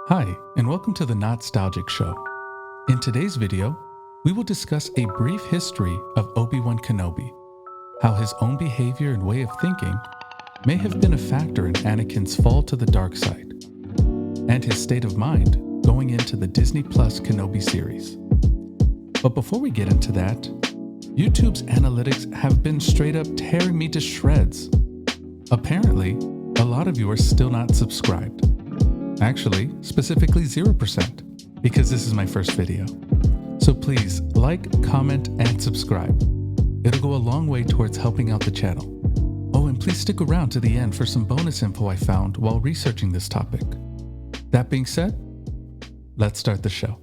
Hi, and welcome to the Nostalgic Show. In today's video, we will discuss a brief history of Obi-Wan Kenobi, how his own behavior and way of thinking may have been a factor in Anakin's fall to the dark side, and his state of mind going into the Disney Plus Kenobi series. But before we get into that, YouTube's analytics have been straight up tearing me to shreds. Apparently, a lot of you are still not subscribed. Actually, specifically 0%, because this is my first video. So please like, comment, and subscribe. It'll go a long way towards helping out the channel. Oh, and please stick around to the end for some bonus info I found while researching this topic. That being said, let's start the show.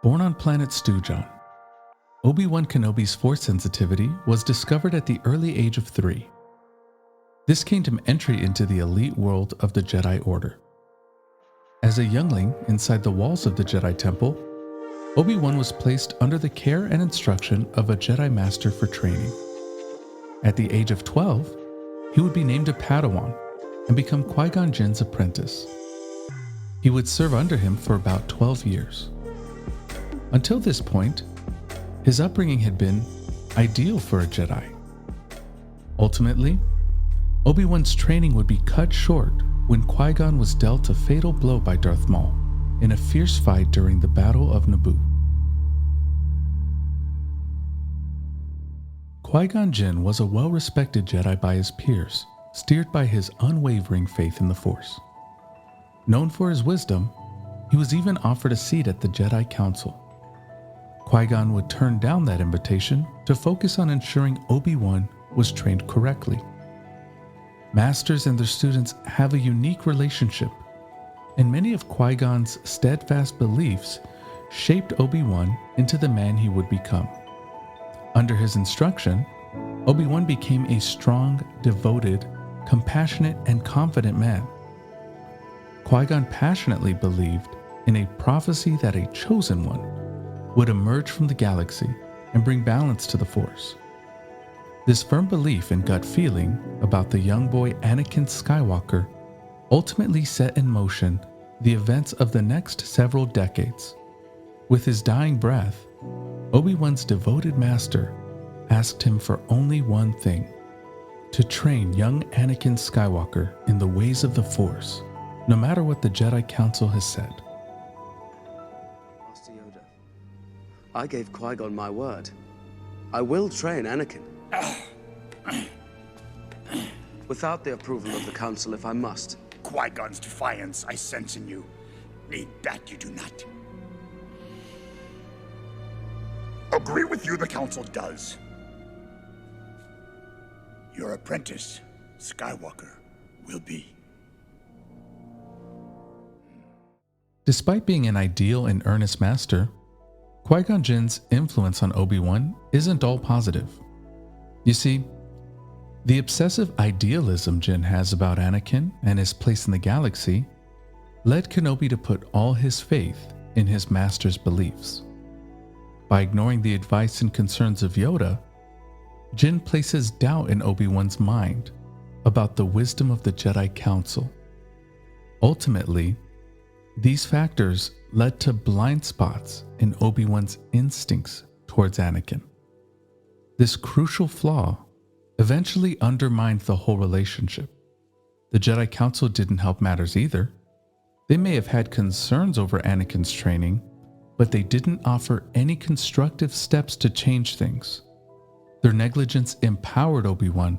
Born on planet Stujon, Obi-Wan Kenobi's force sensitivity was discovered at the early age of 3. This gained him entry into the elite world of the Jedi Order. As a youngling inside the walls of the Jedi Temple, Obi-Wan was placed under the care and instruction of a Jedi Master for training. At the age of 12, he would be named a Padawan and become Qui-Gon Jinn's apprentice. He would serve under him for about 12 years. Until this point, his upbringing had been ideal for a Jedi. Ultimately, Obi-Wan's training would be cut short when Qui-Gon was dealt a fatal blow by Darth Maul in a fierce fight during the Battle of Naboo. Qui-Gon Jinn was a well-respected Jedi by his peers, steered by his unwavering faith in the Force. Known for his wisdom, he was even offered a seat at the Jedi Council. Qui-Gon would turn down that invitation to focus on ensuring Obi-Wan was trained correctly. Masters and their students have a unique relationship, and many of Qui-Gon's steadfast beliefs shaped Obi-Wan into the man he would become. Under his instruction, Obi-Wan became a strong, devoted, compassionate, and confident man. Qui-Gon passionately believed in a prophecy that a chosen one would emerge from the galaxy and bring balance to the Force. This firm belief and gut feeling about the young boy Anakin Skywalker ultimately set in motion the events of the next several decades. With his dying breath, Obi-Wan's devoted master asked him for only one thing: to train young Anakin Skywalker in the ways of the Force, no matter what the Jedi Council has said. I gave Qui-Gon my word. I will train Anakin. Without the approval of the Council if I must. Qui-Gon's defiance I sense in you. Need that you do not. Agree with you the Council does. Your apprentice, Skywalker, will be. Despite being an ideal and earnest master, Qui-Gon Jinn's influence on Obi-Wan isn't all positive. You see, the obsessive idealism Jinn has about Anakin and his place in the galaxy led Kenobi to put all his faith in his master's beliefs. By ignoring the advice and concerns of Yoda, Jinn places doubt in Obi-Wan's mind about the wisdom of the Jedi Council. Ultimately, these factors led to blind spots in Obi-Wan's instincts towards Anakin. This crucial flaw eventually undermined the whole relationship. The Jedi Council didn't help matters either. They may have had concerns over Anakin's training, but they didn't offer any constructive steps to change things. Their negligence empowered Obi-Wan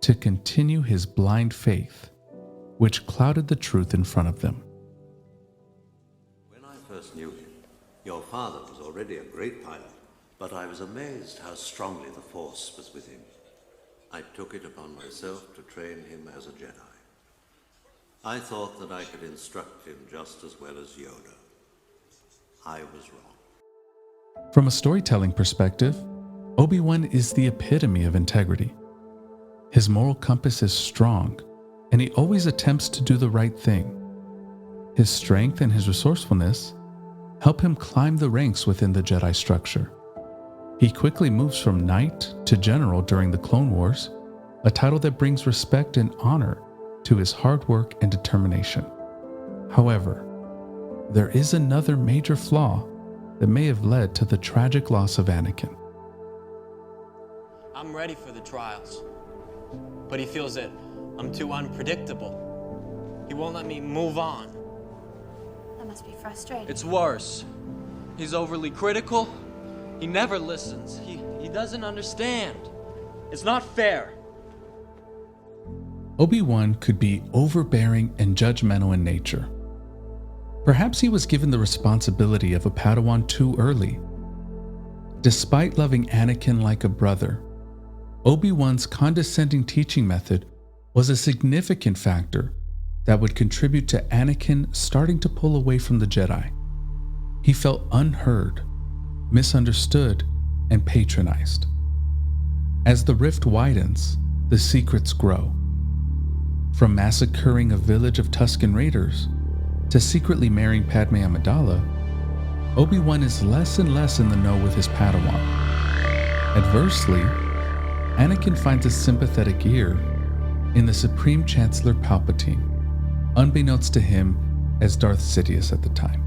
to continue his blind faith, which clouded the truth in front of them. When I first knew him, your father was already a great pilot. but I was amazed how strongly the Force was with him. I took it upon myself to train him as a Jedi. I thought that I could instruct him just as well as Yoda. I was wrong. From a storytelling perspective, Obi-Wan is the epitome of integrity. His moral compass is strong, and he always attempts to do the right thing. His strength and his resourcefulness help him climb the ranks within the Jedi structure. He quickly moves from knight to general during the Clone Wars, a title that brings respect and honor to his hard work and determination. However, there is another major flaw that may have led to the tragic loss of Anakin. I'm ready for the trials, but he feels that I'm too unpredictable. He won't let me move on. That must be frustrating. It's worse. He's overly critical. He never listens. He doesn't understand. It's not fair. Obi-Wan could be overbearing and judgmental in nature. Perhaps he was given the responsibility of a Padawan too early. Despite loving Anakin like a brother, Obi-Wan's condescending teaching method was a significant factor that would contribute to Anakin starting to pull away from the Jedi. He felt unheard, misunderstood, and patronized. As the rift widens, the secrets grow. From massacring a village of Tusken Raiders to secretly marrying Padme Amidala, Obi-Wan is less and less in the know with his Padawan. Adversely, Anakin finds a sympathetic ear in the Supreme Chancellor Palpatine, unbeknownst to him as Darth Sidious at the time.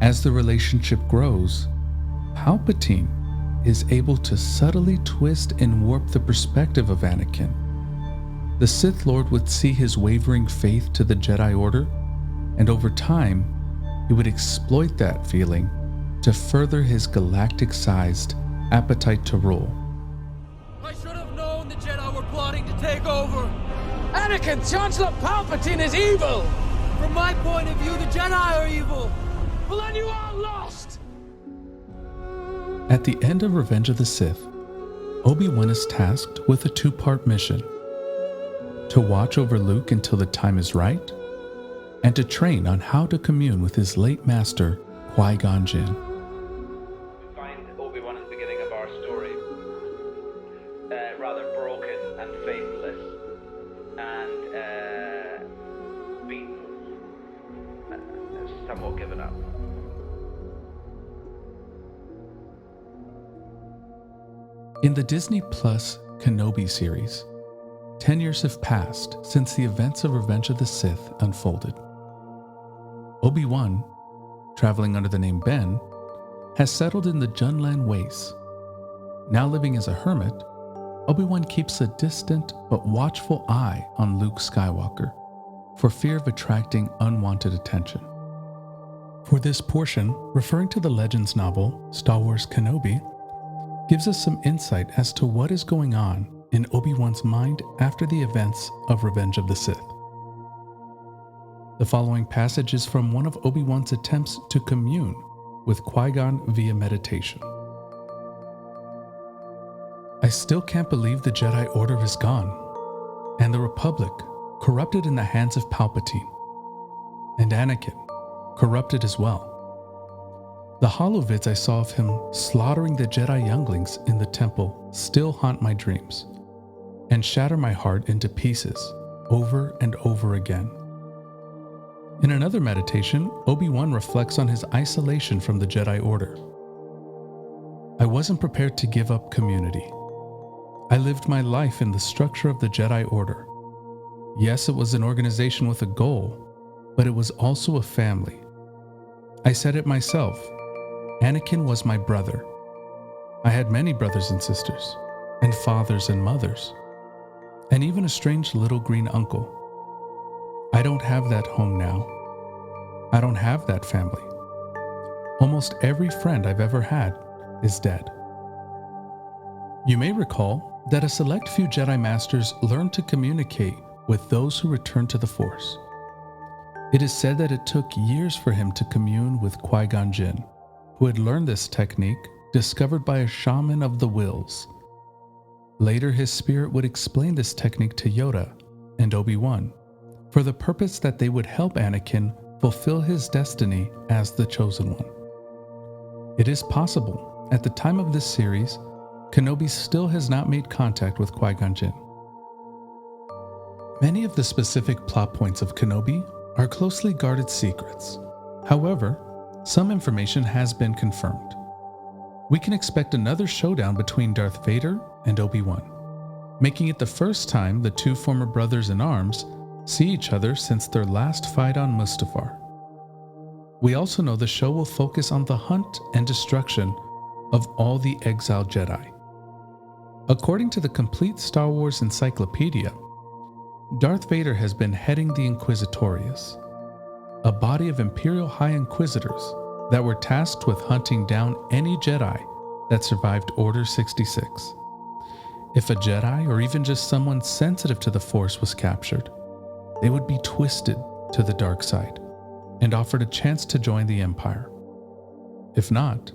As the relationship grows, Palpatine is able to subtly twist and warp the perspective of Anakin. The Sith Lord would see his wavering faith to the Jedi Order, and over time, he would exploit that feeling to further his galactic-sized appetite to rule. I should have known the Jedi were plotting to take over. Anakin, Chancellor Palpatine is evil. From my point of view, the Jedi are evil. Well, then you are lost. At the end of Revenge of the Sith, Obi-Wan is tasked with a two-part mission: to watch over Luke until the time is right, and to train on how to commune with his late master, Qui-Gon Jinn. We find Obi-Wan at the beginning of our story rather broken and faithless and beaten, somewhat given up. In the Disney Plus Kenobi series, 10 years have passed since the events of Revenge of the Sith unfolded. Obi-Wan, traveling under the name Ben, has settled in the Junlan Wastes. Now living as a hermit, Obi-Wan keeps a distant but watchful eye on Luke Skywalker for fear of attracting unwanted attention. For this portion, referring to the Legends novel Star Wars Kenobi, gives us some insight as to what is going on in Obi-Wan's mind after the events of Revenge of the Sith. The following passage is from one of Obi-Wan's attempts to commune with Qui-Gon via meditation. I still can't believe the Jedi Order is gone, and the Republic corrupted in the hands of Palpatine, and Anakin corrupted as well. The holovids I saw of him slaughtering the Jedi younglings in the temple still haunt my dreams and shatter my heart into pieces over and over again. In another meditation, Obi-Wan reflects on his isolation from the Jedi Order. I wasn't prepared to give up community. I lived my life in the structure of the Jedi Order. Yes, it was an organization with a goal, but it was also a family. I said it myself. Anakin was my brother. I had many brothers and sisters, and fathers and mothers, and even a strange little green uncle. I don't have that home now. I don't have that family. Almost every friend I've ever had is dead. You may recall that a select few Jedi Masters learned to communicate with those who returned to the Force. It is said that it took years for him to commune with Qui-Gon Jinn, who had learned this technique discovered by a shaman of the wills. Later, his spirit would explain this technique to Yoda and Obi-Wan for the purpose that they would help Anakin fulfill his destiny as the Chosen One. It is possible, at the time of this series, Kenobi still has not made contact with Qui-Gon Jinn. Many of the specific plot points of Kenobi are closely guarded secrets. However, some information has been confirmed. We can expect another showdown between Darth Vader and Obi-Wan, making it the first time the two former brothers-in-arms see each other since their last fight on Mustafar. We also know the show will focus on the hunt and destruction of all the exiled Jedi. According to the complete Star Wars encyclopedia, Darth Vader has been heading the Inquisitorius, a body of Imperial High Inquisitors that were tasked with hunting down any Jedi that survived Order 66. If a Jedi, or even just someone sensitive to the Force, was captured, they would be twisted to the dark side and offered a chance to join the Empire. If not,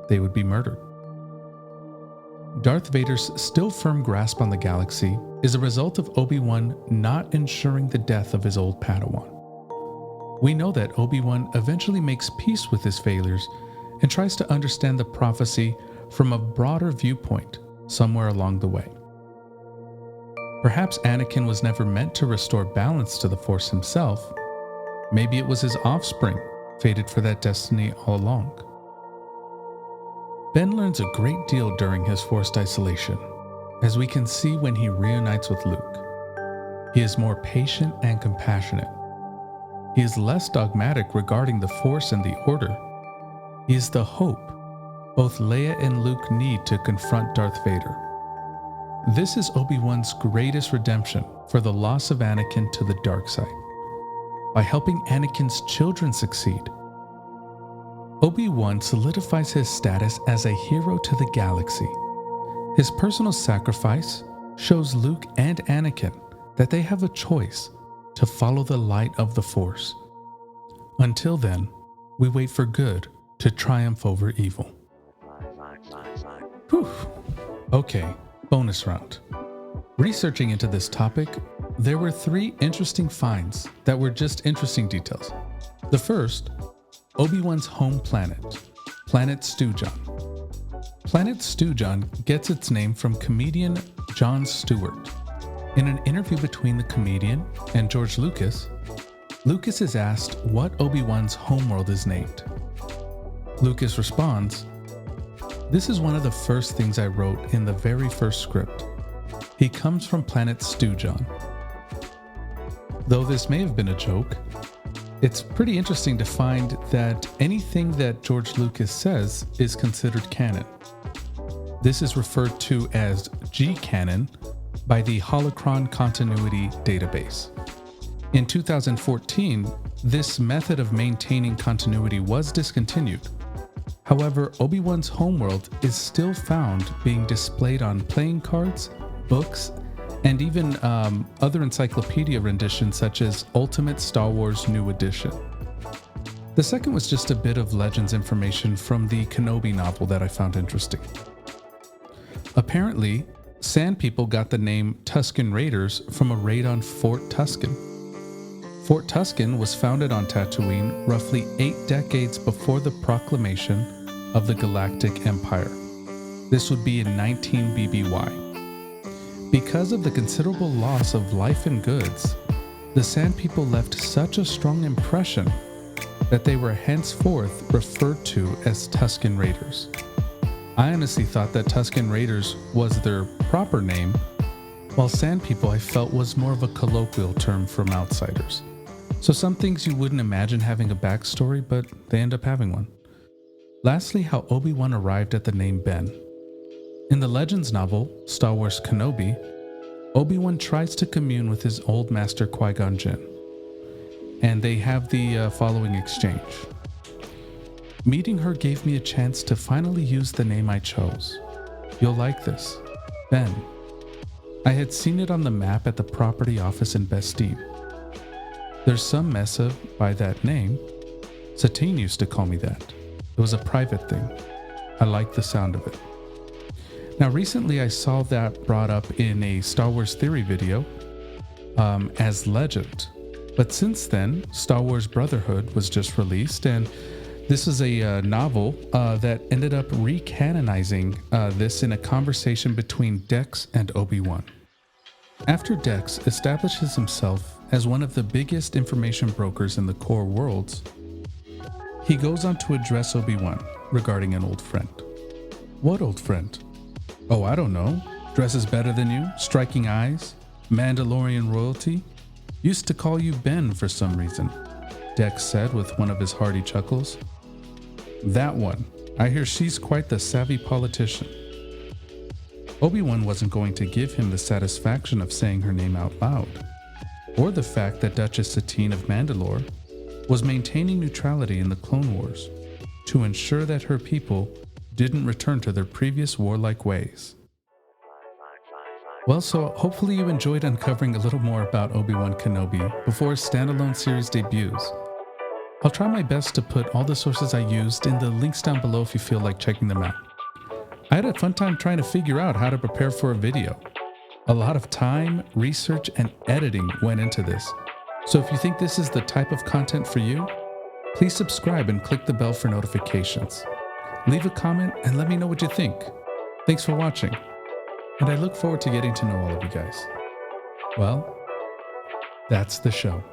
they would be murdered. Darth Vader's still firm grasp on the galaxy is a result of Obi-Wan not ensuring the death of his old Padawan. We know that Obi-Wan eventually makes peace with his failures and tries to understand the prophecy from a broader viewpoint somewhere along the way. Perhaps Anakin was never meant to restore balance to the Force himself. Maybe it was his offspring fated for that destiny all along. Ben learns a great deal during his forced isolation, as we can see when he reunites with Luke. He is more patient and compassionate. He is less dogmatic regarding the Force and the Order. He is the hope both Leia and Luke need to confront Darth Vader. This is Obi-Wan's greatest redemption for the loss of Anakin to the dark side. By helping Anakin's children succeed, Obi-Wan solidifies his status as a hero to the galaxy. His personal sacrifice shows Luke and Anakin that they have a choice to follow the light of the Force. Until then, we wait for good to triumph over evil. Whew. Okay, bonus round. Researching into this topic, there were 3 interesting finds that were just interesting details. The first, Obi-Wan's home planet, Planet Stewjon. Planet Stewjon gets its name from comedian Jon Stewart. In an interview between the comedian and George Lucas, Lucas is asked what Obi-Wan's homeworld is named. Lucas responds, "This is one of the first things I wrote in the very first script. He comes from Planet Stewjon." Though this may have been a joke, it's pretty interesting to find that anything that George Lucas says is considered canon. This is referred to as G-canon by the Holocron Continuity Database. In 2014, this method of maintaining continuity was discontinued. However, Obi-Wan's homeworld is still found being displayed on playing cards, books, and even other encyclopedia renditions such as Ultimate Star Wars New Edition. The second was just a bit of Legends information from the Kenobi novel that I found interesting. Apparently, Sand People got the name Tusken Raiders from a raid on Fort Tusken. Fort Tusken was founded on Tatooine roughly 8 decades before the proclamation of the Galactic Empire. This would be in 19 BBY. Because of the considerable loss of life and goods, the Sand People left such a strong impression that they were henceforth referred to as Tusken Raiders. I honestly thought that Tusken Raiders was their proper name, while Sand People I felt was more of a colloquial term from outsiders. So some things you wouldn't imagine having a backstory, but they end up having one. Lastly, how Obi-Wan arrived at the name Ben. In the Legends novel, Star Wars Kenobi, Obi-Wan tries to commune with his old master Qui-Gon Jinn, and they have the following exchange. "Meeting her gave me a chance to finally use the name I chose. You'll like this. Ben. I had seen it on the map at the property office in Bastille. There's some mess up by that name. Satine used to call me that. It was a private thing. I like the sound of it. Now, recently I saw that brought up in a Star Wars Theory video as legend. But since then, Star Wars Brotherhood was just released, and this is a novel that ended up recanonizing this in a conversation between Dex and Obi-Wan. After Dex establishes himself as one of the biggest information brokers in the core worlds, he goes on to address Obi-Wan regarding an old friend. What old friend? Oh, I don't know. Dresses better than you, striking eyes, Mandalorian royalty. Used to call you Ben for some reason, Dex said with one of his hearty chuckles. That one. I hear she's quite the savvy politician. Obi-Wan wasn't going to give him the satisfaction of saying her name out loud, or the fact that Duchess Satine of Mandalore was maintaining neutrality in the Clone Wars to ensure that her people didn't return to their previous warlike ways. Well, so hopefully you enjoyed uncovering a little more about Obi-Wan Kenobi before his standalone series debuts. I'll try my best to put all the sources I used in the links down below if you feel like checking them out. I had a fun time trying to figure out how to prepare for a video. A lot of time, research, and editing went into this. So if you think this is the type of content for you, please subscribe and click the bell for notifications. Leave a comment and let me know what you think. Thanks for watching, and I look forward to getting to know all of you guys. Well, that's the show.